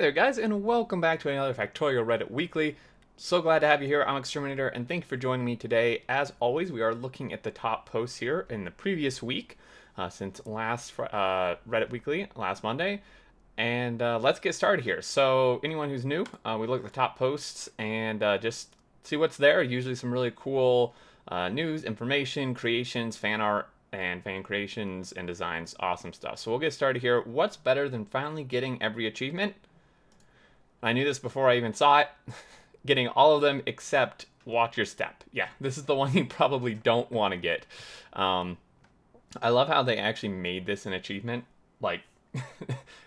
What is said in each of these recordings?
there guys, and welcome back to another Factorio Reddit Weekly. So glad to have you here. I'm Exterminator, and thank you for joining me today. As always, we are looking at the top posts here in the previous week, since last Reddit Weekly, last Monday. And let's get started here. So anyone who's new, we look at the top posts and just see what's there. Usually some really cool news, information, creations, fan art, and fan creations and designs. Awesome stuff. So we'll get started here. What's better than finally getting every achievement? I knew this before I even saw it. Getting all of them except watch your step. Yeah, this is the one you probably don't want to get. I love how they actually made this an achievement. Like,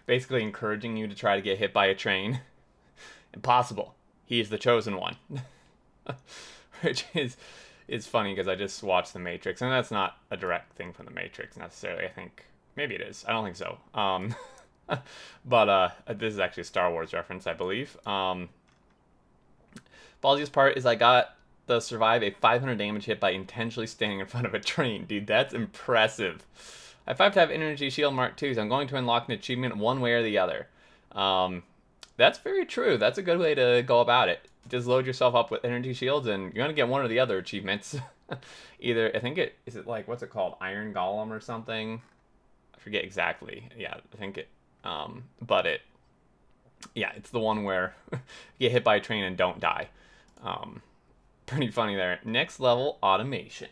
basically encouraging you to try to get hit by a train. Impossible. He is the chosen one. Which is funny because I just watched The Matrix, and that's not a direct thing from The Matrix necessarily. I think maybe it is. I don't think so. But this is actually a Star Wars reference, I believe. Ballsiest part is I got to survive a 500 damage hit by intentionally standing in front of a train. Dude, that's impressive. I have 5 to have energy shield mark 2, so I'm going to unlock an achievement one way or the other. That's very true. That's a good way to go about it. Just load yourself up with energy shields, and you're gonna get one or the other achievements. Either I think is it like, what's it called, Iron Golem or something? I forget exactly. Yeah, I think it. Yeah, it's the one where you get hit by a train and don't die. Pretty funny there. Next level automation.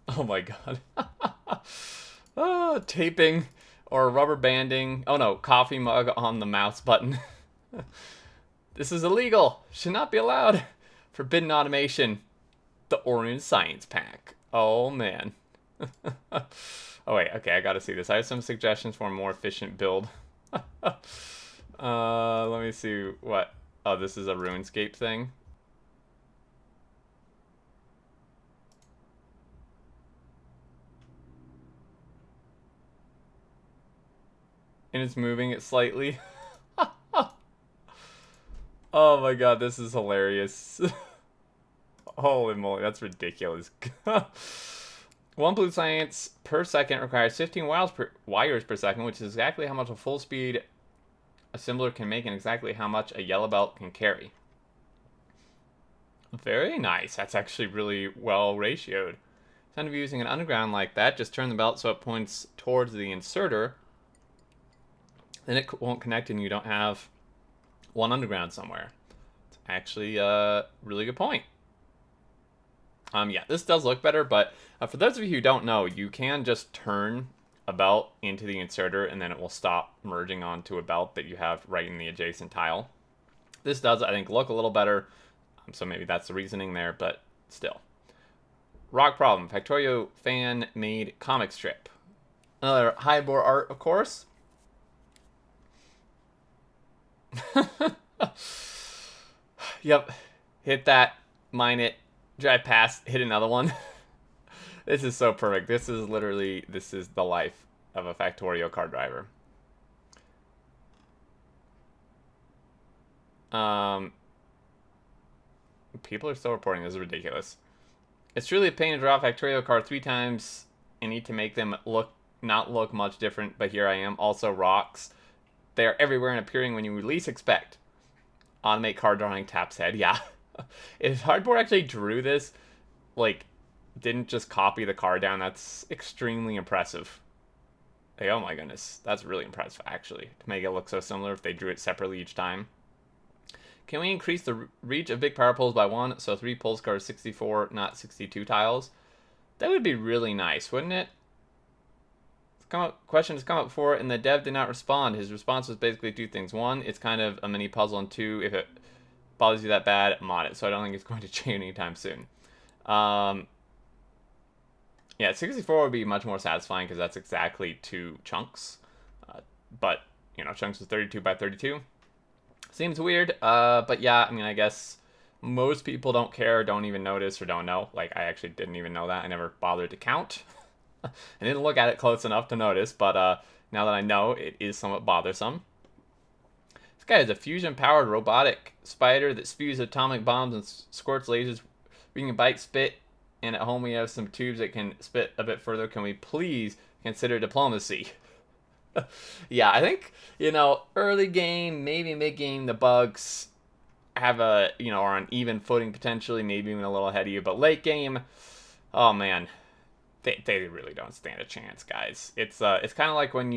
Oh my god. Oh, taping or rubber banding. Oh no, coffee mug on the mouse button. This is illegal. Should not be allowed. Forbidden automation. The orange science pack. Oh man. Oh wait, okay, I gotta see this. I have some suggestions for a more efficient build. Let me see what. Oh, this is a RuneScape thing. And it's moving it slightly. Oh my god, this is hilarious. Holy moly, that's ridiculous. 1 blue science per second requires 15 wires per second, which is exactly how much a full speed assembler can make and exactly how much a yellow belt can carry. Very nice. That's actually really well ratioed. Instead of using an underground like that, just turn the belt so it points towards the inserter. Then it won't connect and you don't have one underground somewhere. It's actually a really good point. Yeah, this does look better, but for those of you who don't know, you can just turn a belt into the inserter and then it will stop merging onto a belt that you have right in the adjacent tile. This does, I think, look a little better, so maybe that's the reasoning there, but still. Rock problem. Factorio fan-made comic strip. Another highbore art, of course. Yep. Hit that, mine it, drive past, hit another one. This is so perfect. This is the life of a Factorio car driver. People are still reporting this is ridiculous. It's truly a pain to draw a Factorio car 3 times and need to make them not look much different, but here I am. Also rocks. They are everywhere and appearing when you least expect. Automate car drawing taps head. Yeah. If Hardboard actually drew this, like, didn't just copy the car down, that's extremely impressive. Like, oh my goodness. That's really impressive, actually, to make it look so similar if they drew it separately each time. Can we increase the reach of big power poles by 1, so 3 poles cover 64, not 62 tiles? That would be really nice, wouldn't it? Question has come up before, and the dev did not respond. His response was basically 2 things. 1, it's kind of a mini puzzle, and 2, if it bothers you that bad, mod it. So I don't think it's going to change anytime soon. Yeah, 64 would be much more satisfying because that's exactly 2 chunks. But, you know, chunks is 32 by 32. Seems weird, but yeah, I mean, I guess most people don't care, don't even notice, or don't know. Like, I actually didn't even know that. I never bothered to count. I didn't look at it close enough to notice, but now that I know, it is somewhat bothersome. This guy is a fusion-powered robotic spider that spews atomic bombs and squirts lasers. We can bite, spit, and at home we have some tubes that can spit a bit further. Can we please consider diplomacy? Yeah, I think, early game, maybe mid game, the bugs have are on even footing potentially, maybe even a little ahead of you. But late game, oh man, they really don't stand a chance, guys. It's kind of like when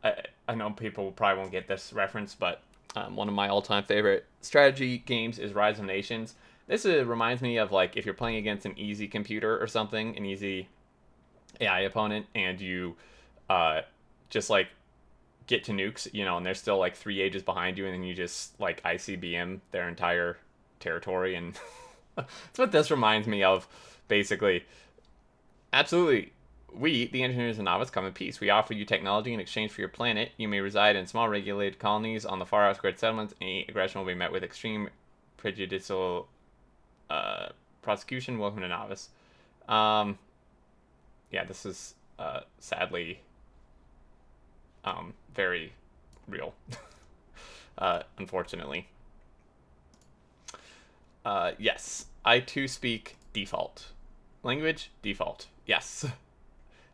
I know people probably won't get this reference, but one of my all-time favorite strategy games is Rise of Nations. This reminds me of like if you're playing against an easy computer or something, an easy AI opponent, and you just like get to nukes, and they're still like 3 ages behind you, and then you just like ICBM their entire territory, and that's what this reminds me of, basically. Absolutely. We, the engineers and novice, come in peace. We offer you technology in exchange for your planet. You may reside in small regulated colonies on the far outskirts settlements. Any aggression will be met with extreme prejudicial prosecution. Welcome to novice. Yeah, this is sadly very real. Unfortunately. Yes, I too speak default. Language, default. Yes.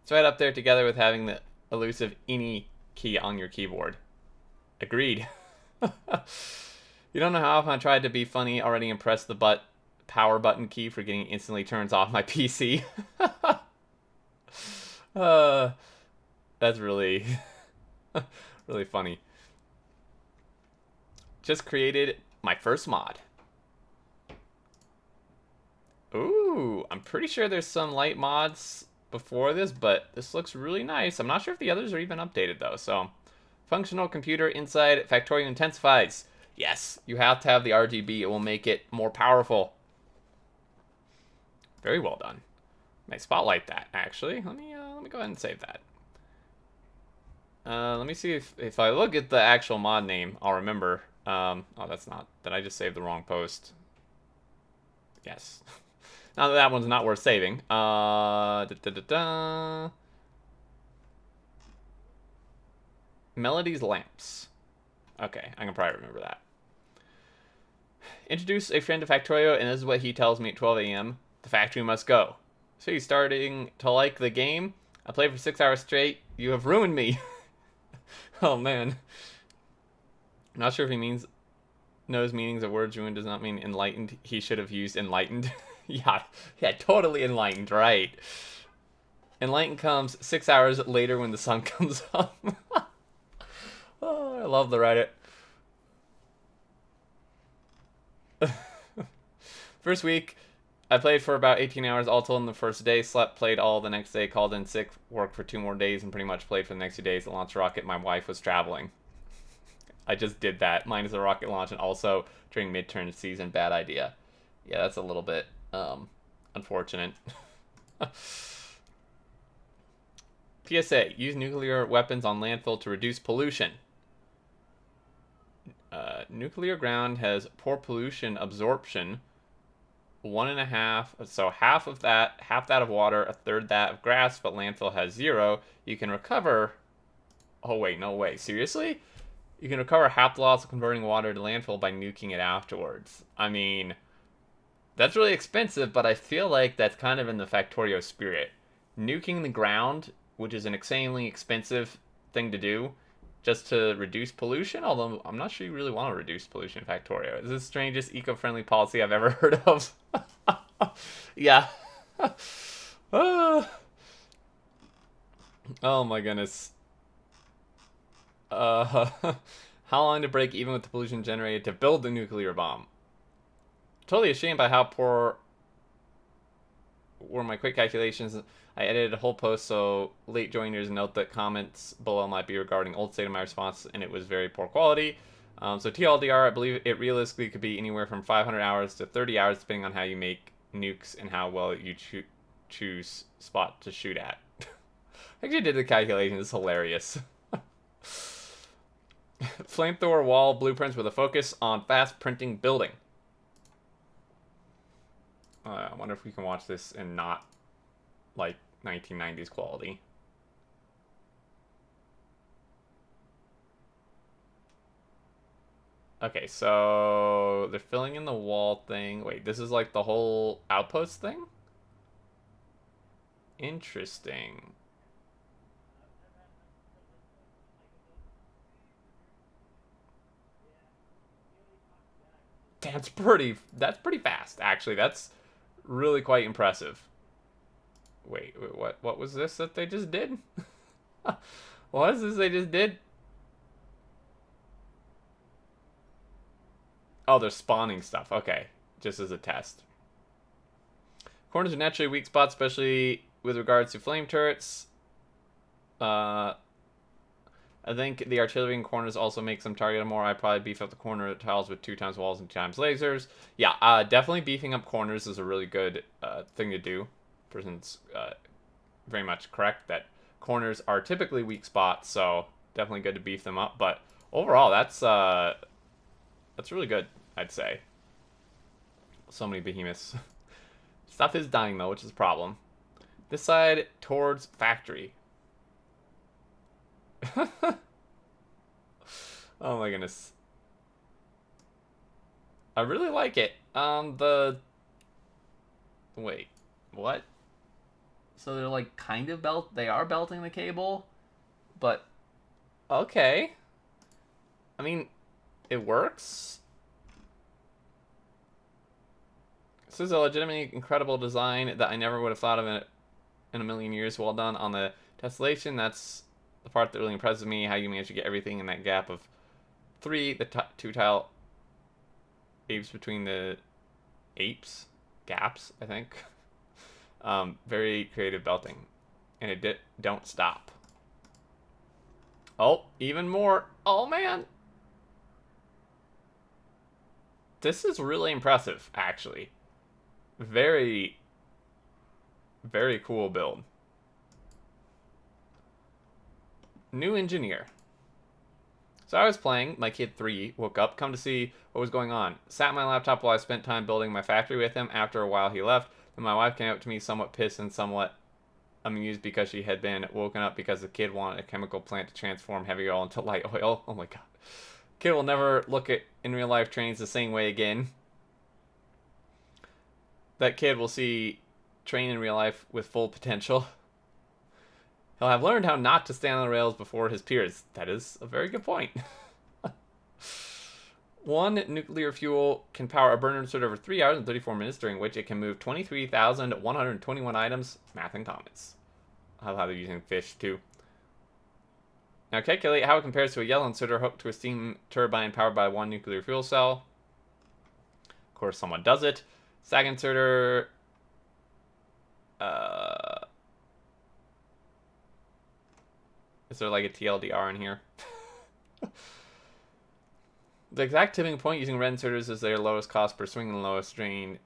It's right up there together with having the elusive any key on your keyboard. Agreed. You don't know how often I tried to be funny, already impressed the power button key for getting instantly turns off my PC. That's really, really funny. Just created my first mod. Ooh, I'm pretty sure there's some light mods before this, but this looks really nice. I'm not sure if the others are even updated, though. So, functional computer inside Factorio intensifies. Yes, you have to have the RGB. It will make it more powerful. Very well done. May spotlight that, actually. Let me go ahead and save that. Let me see if I look at the actual mod name, I'll remember. Oh, that's not. Did I just save the wrong post? Yes. Now that one's not worth saving. Melody's Lamps. Okay, I can probably remember that. Introduce a friend to Factorio, and this is what he tells me at 12 a.m. The factory must go. So he's starting to like the game. I played for 6 hours straight. You have ruined me. Oh, man. I'm not sure if he knows meanings of words. Ruined does not mean enlightened. He should have used enlightened. Yeah, totally enlightened, right? Enlightened comes 6 hours later when the sun comes up. Oh, I love the Reddit. First week, I played for about 18 hours all told in the first day. Slept, played all the next day, called in sick, worked for 2 more days, and pretty much played for the next 2 days. The launch rocket, my wife was traveling. I just did that, minus the rocket launch, and also during midterm season. Bad idea. Yeah, that's a little bit unfortunate. PSA, use nuclear weapons on landfill to reduce pollution. Nuclear ground has poor pollution absorption. 1.5, so half that of water, a third that of grass, but landfill has 0. You can recover. Oh wait, no way. Seriously? You can recover half the loss of converting water to landfill by nuking it afterwards. I mean, that's really expensive, but I feel like that's kind of in the Factorio spirit. Nuking the ground, which is an insanely expensive thing to do, just to reduce pollution, although I'm not sure you really want to reduce pollution in Factorio. It's the strangest eco-friendly policy I've ever heard of. Yeah. Oh my goodness. How long to break even with the pollution generated to build the nuclear bomb? Totally ashamed by how poor were my quick calculations. I edited a whole post, so late joiners note that comments below might be regarding old state of my response, and it was very poor quality. So TLDR, I believe it realistically could be anywhere from 500 hours to 30 hours, depending on how you make nukes and how well you choose spot to shoot at. I actually did the calculation. It's hilarious. Flamethrower wall blueprints with a focus on fast printing building. I wonder if we can watch this and not like 1990s quality. Okay, so they're filling in the wall thing. Wait, this is like the whole outpost thing? Interesting. That's pretty fast, actually. That's really quite impressive. Wait, what was this that they just did? What is this they just did? Oh, they're spawning stuff. Okay, just as a test. Corners are naturally weak spots, especially with regards to flame turrets. Uh, I think the artillery in corners also makes them target more. I'd probably beef up the corner tiles with 2 times walls and 2 times lasers. Yeah, definitely beefing up corners is a really good thing to do. Person's very much correct that corners are typically weak spots, so definitely good to beef them up. But overall, that's really good, I'd say. So many behemoths. Stuff is dying though, which is a problem. This side towards factory. Oh my goodness. I really like it. Wait, what? So they're like kind of they are belting the cable, but okay. I mean, it works. This is a legitimately incredible design that I never would have thought of in a million years. Well done on the tessellation. That's the part that really impresses me, how you managed to get everything in that gap of 3, the 2 tile apes between the gaps, I think. Very creative belting. And it don't stop. Oh, even more. Oh, man. This is really impressive, actually. Very, very cool build. New engineer. So I was playing, my kid 3 woke up, come to see what was going on. Sat on my laptop while I spent time building my factory with him. After a while he left, and my wife came up to me somewhat pissed and somewhat amused because she had been woken up because the kid wanted a chemical plant to transform heavy oil into light oil. Oh my god. Kid will never look at in real life trains the same way again. That kid will see train in real life with full potential. He'll have learned how not to stand on the rails before his peers. That is a very good point. One nuclear fuel can power a burner inserter over 3 hours and 34 minutes, during which it can move 23,121 items. Math and comments. I love how they're using fish, too. Now calculate how it compares to a yellow inserter hooked to a steam turbine powered by 1 nuclear fuel cell. Of course, someone does it. Sag inserter... Is there like a TLDR in here? The exact tipping point using red inserters is their lowest cost per swing and lowest strain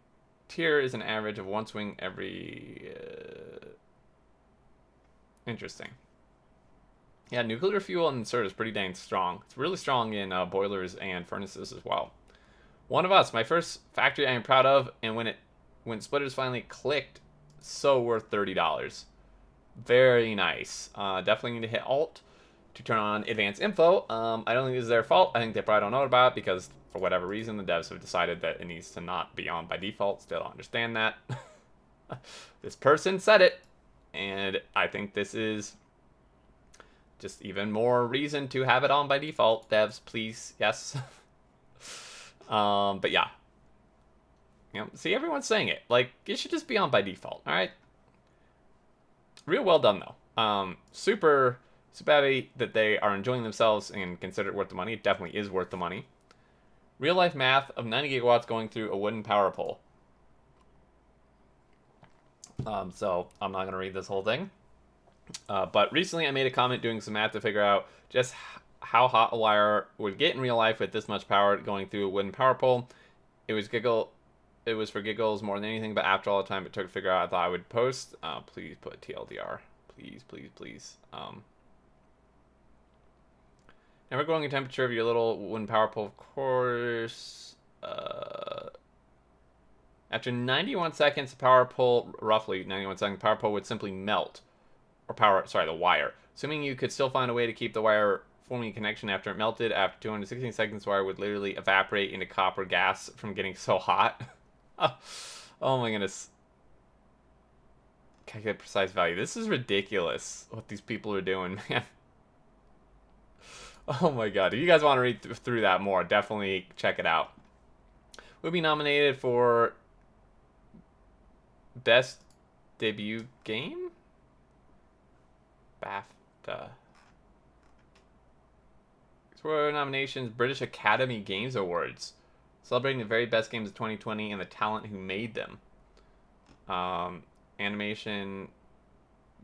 tier is an average of 1 swing every... Interesting. Yeah, nuclear fuel insert is pretty dang strong. It's really strong in boilers and furnaces as well. One of Us, my first factory I am proud of, and when splitters finally clicked, so worth $30. Very nice. Definitely need to hit Alt to turn on advanced info. I don't think this is their fault. I think they probably don't know about it because, for whatever reason, the devs have decided that it needs to not be on by default. Still don't understand that. This person said it, and I think this is just even more reason to have it on by default. Devs, please, yes. But yeah. You know, see, everyone's saying it. Like, it should just be on by default, alright? Real well done, though. Super happy that they are enjoying themselves and consider it worth the money. It definitely is worth the money. Real life math of 90 gigawatts going through a wooden power pole. So I'm not going to read this whole thing. But recently I made a comment doing some math to figure out just how hot a wire would get in real life with this much power going through a wooden power pole. It was for giggles more than anything, but after all the time it took to figure out, I thought I would post. Please put TLDR. Please. Never growing in temperature of your little wooden power pole, of course. After 91 seconds, roughly 91 seconds, power pole would simply melt. The wire. Assuming you could still find a way to keep the wire forming a connection after it melted, after 216 seconds, the wire would literally evaporate into copper gas from getting so hot. Oh my goodness. calculate precise value. This is ridiculous what these people are doing, man. Oh my god. If you guys want to read through that more, definitely check it out. We'll be nominated for Best Debut Game? BAFTA. These were nominations: British Academy Games Awards, celebrating the very best games of 2020 and the talent who made them. Animation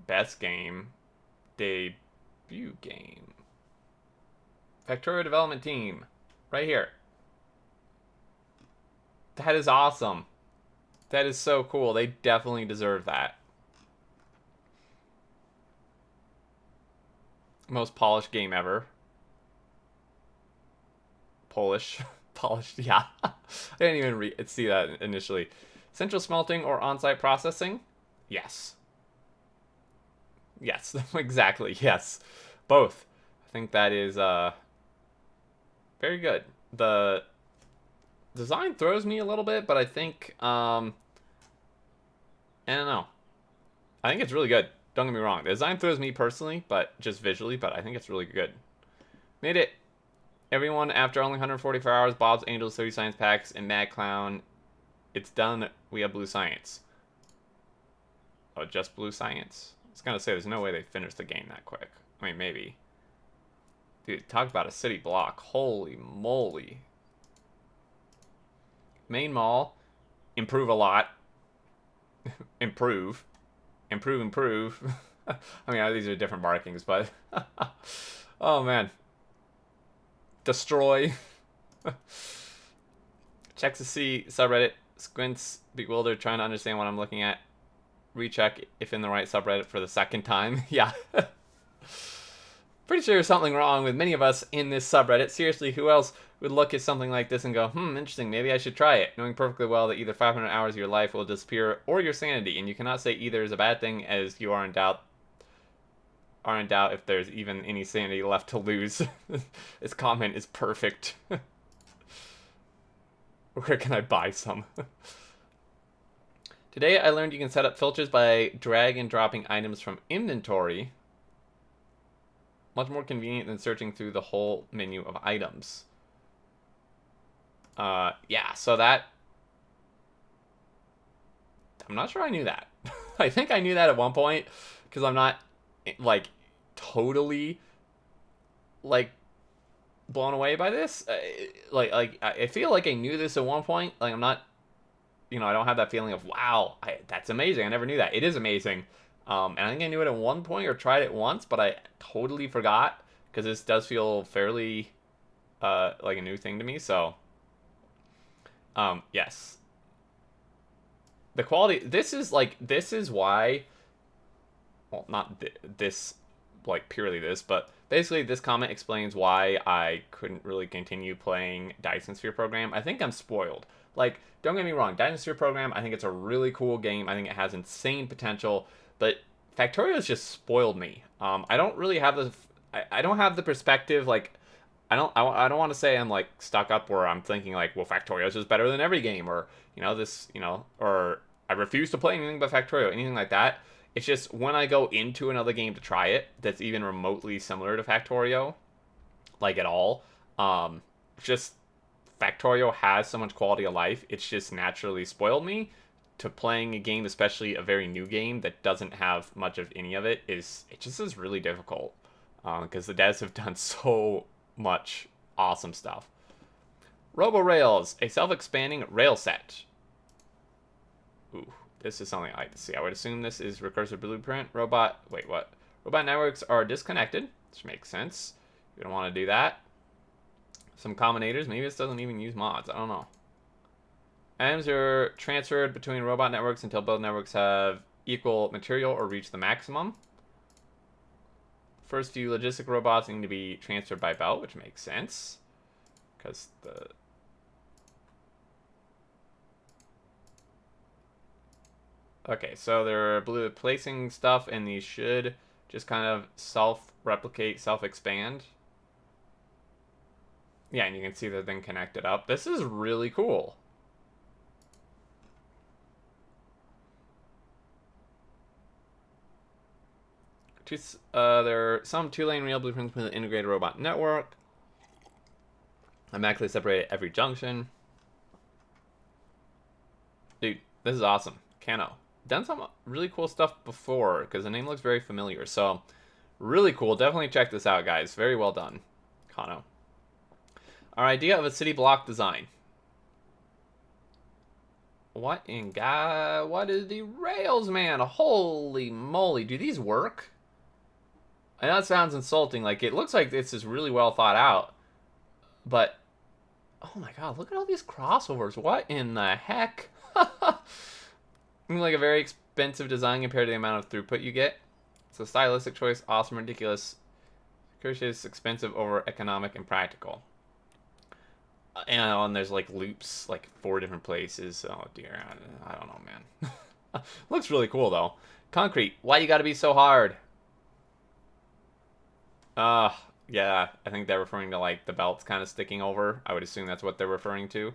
Best Game, Debut Game. Factorio Development Team, right here. That is awesome. That is so cool. They definitely deserve that. Most polished game ever. Polish. Polished, yeah. I didn't even see that initially. Central smelting or on-site processing? Yes. Yes, exactly, yes. Both. I think that is very good. The design throws me a little bit, but I think, I don't know. I think it's really good. Don't get me wrong. The design throws me personally, but just visually, but I think it's really good. Made it. Everyone, after only 144 hours, Bob's Angels 30 Science Packs and Mad Clown. It's done. We have blue science. Oh, just blue science? I was gonna say, there's no way they finished the game that quick. I mean, maybe. Dude, talk about a city block. Holy moly. Main mall. Improve a lot. Improve. Improve, improve. I mean, these are different markings, but... oh, man. Destroy. Checks to see subreddit. Squints, bewildered, trying to understand what I'm looking at. Recheck if in the right subreddit for the second time. Yeah. Pretty sure there's something wrong with many of us in this subreddit. Seriously, who else would look at something like this and go, interesting, maybe I should try it, knowing perfectly well that either 500 hours of your life will disappear or your sanity, and you cannot say either is a bad thing, as you are in doubt if there's even any sanity left to lose. This comment is perfect. Where can I buy some? Today I learned you can set up filters by drag and dropping items from inventory. Much more convenient than searching through the whole menu of items. Yeah, so that... I'm not sure I knew that. I think I knew that at one point, because I'm not, like, totally, like, blown away by this. I feel like I knew this at one point. Like, I'm not, I don't have that feeling of, wow, that's amazing. I never knew that. It is amazing. And I think I knew it at one point or tried it once, but I totally forgot, because this does feel fairly, like a new thing to me, so, yes. The quality, this is why, well, not this, like, purely this, but basically this comment explains why I couldn't really continue playing Dyson Sphere Program. I think I'm spoiled. Like, don't get me wrong, Dyson Sphere Program, I think it's a really cool game. I think it has insane potential, but Factorio's just spoiled me. I don't really have the, I don't have the perspective, like, I don't want to say I'm, like, stuck up where I'm thinking, like, well, Factorio's just better than every game, or, or I refuse to play anything but Factorio, anything like that. It's just when I go into another game to try it that's even remotely similar to Factorio, like, at all, just Factorio has so much quality of life, it's just naturally spoiled me to playing a game, especially a very new game that doesn't have much of any of it. It just is really difficult, because the devs have done so much awesome stuff. Robo Rails, a self-expanding rail set. Ooh, this is something I like to see. I would assume this is recursive blueprint. Robot networks are disconnected, which makes sense. You don't want to do that. Some combinators. Maybe this doesn't even use mods. I don't know. Items are transferred between robot networks until both networks have equal material or reach the maximum. First few logistic robots need to be transferred by belt, which makes sense, because the... Okay, so they're placing stuff, and these should just kind of self-replicate, self-expand. Yeah, and you can see they're then connected up. This is really cool. There are some 2-lane rail blueprints with an integrated robot network. Immaculately separated every junction. Dude, this is awesome. Kano. Done some really cool stuff before, because the name looks very familiar. So, really cool. Definitely check this out, guys. Very well done, Kano. Our idea of a city block design. What in God? What is the rails, man? Holy moly. Do these work? I know it sounds insulting. Like, it looks like this is really well thought out. But, oh my God, look at all these crossovers. What in the heck? Like a very expensive design compared to the amount of throughput you get. It's a stylistic choice, awesome, ridiculous. Curious, expensive over economic and practical. And there's like loops, like 4 different places. Oh dear, I don't know, man. Looks really cool though. Concrete, why you gotta be so hard? Yeah, I think they're referring to like the belts kind of sticking over. I would assume that's what they're referring to.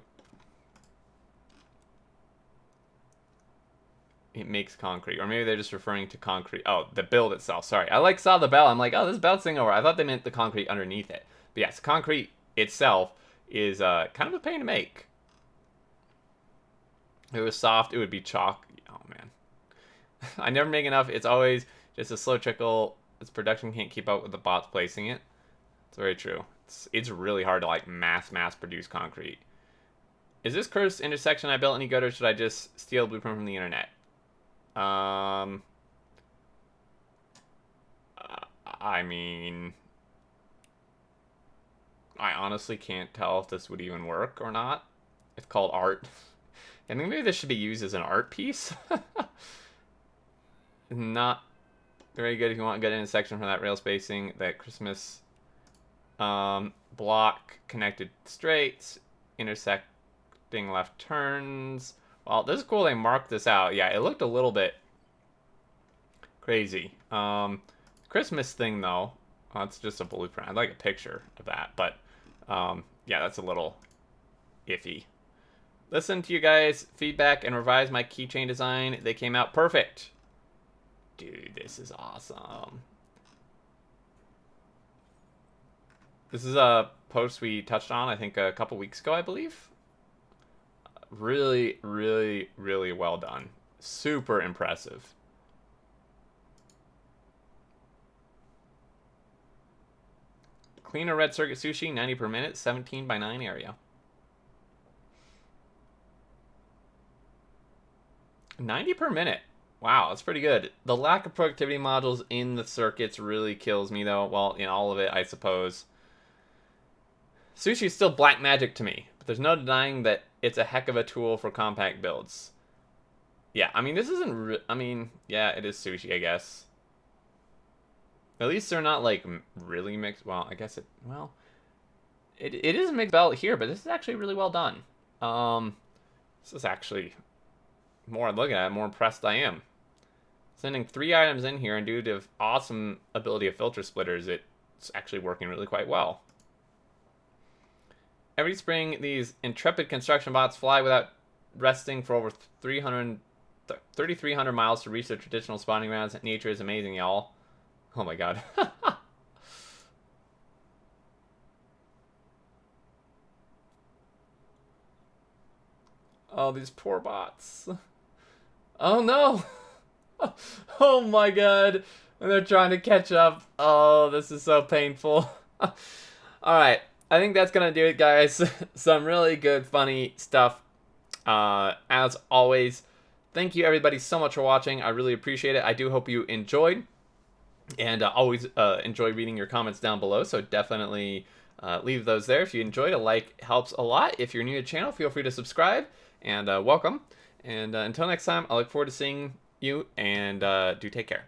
It makes concrete, or maybe they're just referring to concrete. Oh, the build itself. Sorry, I saw the belt. I'm like, oh, this belt's thing over. I thought they meant the concrete underneath it. But yes, concrete itself is kind of a pain to make. If it was soft, it would be chalk. Oh man, I never make enough. It's always just a slow trickle. Its production can't keep up with the bots placing it. It's very true. It's really hard to like mass produce concrete. Is this cursed intersection I built any good, or should I just steal a blueprint from the internet? I mean, I honestly can't tell if this would even work or not. It's called art. I think maybe this should be used as an art piece. Not very good if you want a good intersection from that rail spacing. That Christmas block connected straights, intersecting left turns. Well, this is cool they marked this out. Yeah, it looked a little bit crazy. Christmas thing, though, it's just a blueprint. I'd like a picture of that, but yeah, that's a little iffy. Listen to you guys' feedback and revise my keychain design. They came out perfect. Dude, this is awesome. This is a post we touched on, I think, a couple weeks ago, I believe. Really, really, really well done. Super impressive. Cleaner red circuit sushi, 90 per minute, 17 by 9 area. 90 per minute. Wow, that's pretty good. The lack of productivity modules in the circuits really kills me, though. Well, in all of it, I suppose. Sushi is still black magic to me, but there's no denying that it's a heck of a tool for compact builds. Yeah, I mean, this isn't... I mean, yeah, it is sushi, I guess. At least they're not, like, really mixed. Well, I guess it... Well, it is a mixed belt here, but this is actually really well done. This is actually... More I look at it, the more impressed I am. Sending 3 items in here, and due to awesome ability of filter splitters, it's actually working really quite well. Every spring, these intrepid construction bots fly without resting for over 3,300 miles to reach their traditional spawning grounds. Nature is amazing, y'all. Oh my god. Oh, these poor bots. Oh no! Oh my god! And they're trying to catch up. Oh, this is so painful. Alright, I think that's gonna do it, guys. Some really good, funny stuff. As always, thank you everybody so much for watching. I really appreciate it. I do hope you enjoyed. And always enjoy reading your comments down below, so definitely leave those there. If you enjoyed, a like helps a lot. If you're new to the channel, feel free to subscribe, and welcome. And until next time, I look forward to seeing you, and do take care.